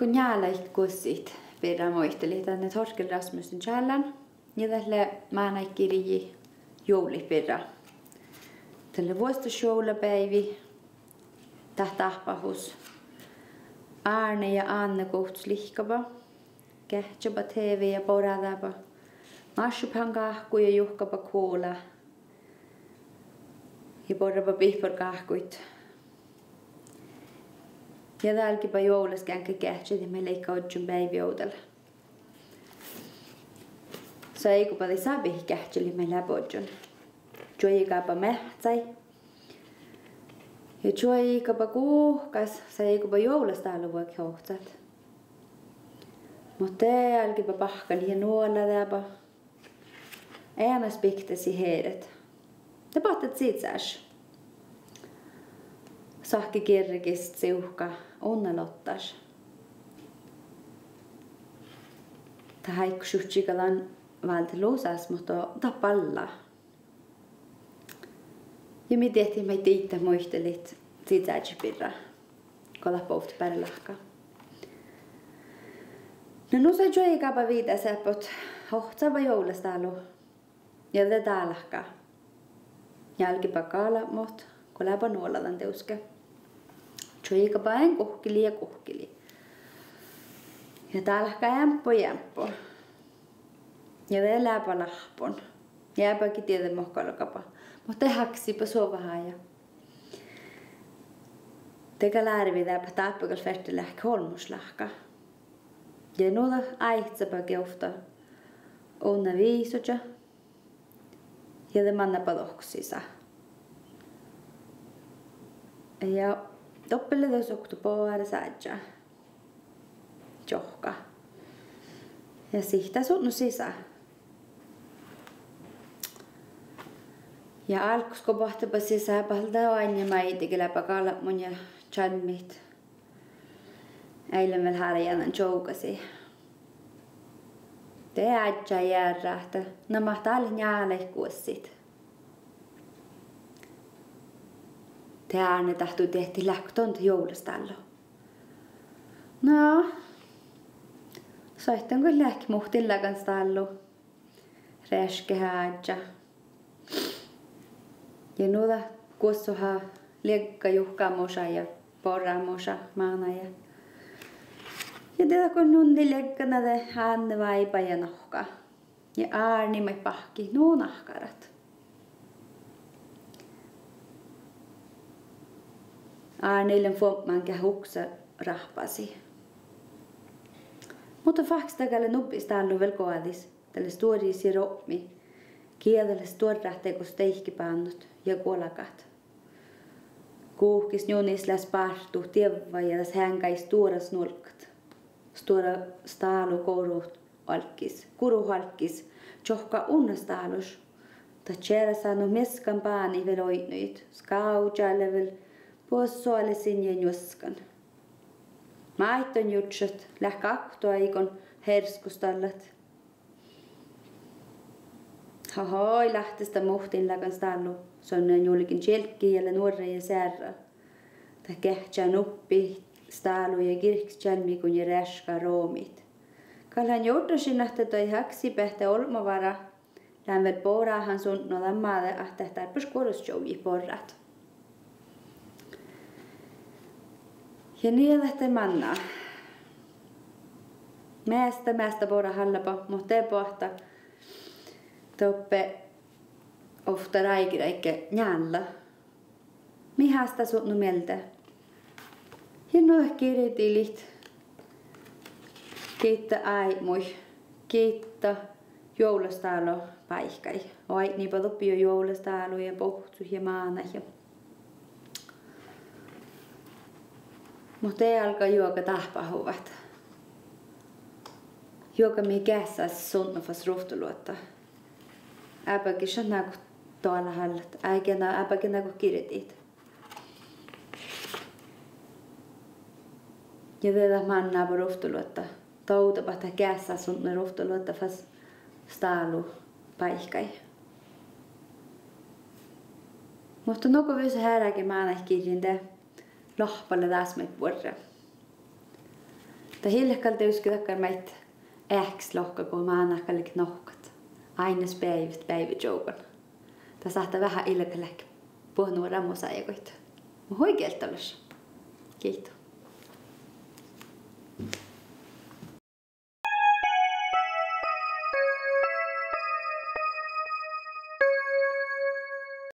kun njaalait kussit perä muisteli tänne Torkel Rasmussen challan ja tälle maanaikirji joulipirra. Tälle vuostusjoulapäivi tahtahpahus Arne ja Anne kohtus lihkaba kähtsaba TV ja poradaba mashupan kahku ja juhkaba kuola ja porraba pihpor kahkuit. Ja täälläkinpä joulussa käänkä kähtsät ja me leikkaa odjun päivijoudella. Så eikupa te sabi kähtseli me läpodjun. Joikapa mähtsäi. Ja joikapa kuuhkas, sa eikupa joulusta aluvuak hohtsat. Mutta täälläkinpä pahkali ja nuolla täpä. Äämäs piktasi heidät. Te pohtat siitsääs. Sahki kirkist siuhka onnalottas. Ta haikku suhtsikalan valti luusas, mutta tapalla. Ja me tehtiin meitä itse muistelit sisäjipirra, kolla pohti pärlahka. No nusa joikapa viitasepot hohtsava joulustalu ja te täälahka. Jälkipakala mot, kun läpä nuoladan teuske. Joikapa en kuhkili ja kuhkili. Ja täälahka jämppo. Ja te läpä lahpon. Jääpäkin tietä mohkalkapa. Mutta haksipa sovahan ja. Teka lärvi täpä tappakal färti lähkä holmuslahka. Ja nuoda aitsapa keufta onna viisutja. Ja te mannapa lohksisa. Ja toppele tos oktu poara saadja. Johka. Ja sihtä sunnu sisä. Ja alkus kun pohtapa sisään palta aina maitikin läpä kalmun ja chanmit. Eilen vielä harjanan joukasi. Te äitsä järrähtä. No mahtaa alle njaalei kuussit. Te aina tahtuu tehti lähtööntä joulustallo. No. Soittan kun lähki muhtilla kanssa tallu. Räske haadja. Ja nuoda kuussuha liekka juhkaamosa ja porraamosa maana ja. Ja tätä kun nundi liekkana te Anne vaipa ja nohka. Ja Arni me pahki nuu nahkarat. Arnilen fommankä huksa rahpasi. Mutta fakstakalle nuppista allu vel koadis. Tälle stuorisi ropmi. Kielelle stuorrahteeko steihkipannut ja kuolakat. Kuuhkis junis läs partu tievva ja läs hänkäis tuoras nulkat. Stora staalu kuru halkis. Johka unnastaalus. Ta tjera saanut meskan paani vel oitnuit. Skaujalle vel puossualesin ja njuskan. Maitton jutsat lähkä aktuaikon herskustallat. Hahoi lähtestä muhtin läkans tallu. Sonnan julkin tjelkki jälle nuorre ja särra. Ta kähtsä nuppi staalu ja kirks tjälmikun ja räska roomit. Kalhan joutusin ahta toi haksi pähtä olmavara. Lämvel poraahan sun nodan maade ahta tarpus korusjouji porrat. Ja niin lähtee manna. Mästä pora hallapa, mutta te pohta. Toppe ofta räikiräikke njalla. Mihasta sun mieltä? Ja nuo kirjatilit. Kiitta aimui. Kiitta joulustalo paikkai. Oi niinpä loppi jo joulustalo ja pohtu ja maana. Mutta ei alkaa juoka tahpahuvat. Juoka mi kässäs sunnufas ruhtuluotta. Äpäkin sanaa kun tuolla hallat. Äpäkin kun kirjoitit. Ja tätä mannaa på ruhtuluotta. Tautapahta kässäs sunnu ruhtuluotta fas staalu paikkai. Mutta nuko vyysä häräkin maanah kirjin te. Lohpalle täsmät vuorra. Ta hiljakkaan teuskin takkar meitä lohka, kun mä annakallik nohkat. Aina päivät joukon. Ta saattaa vähän ilkalek puhunut rammusaajakoita. Mä oikealta olisi. Kiitos.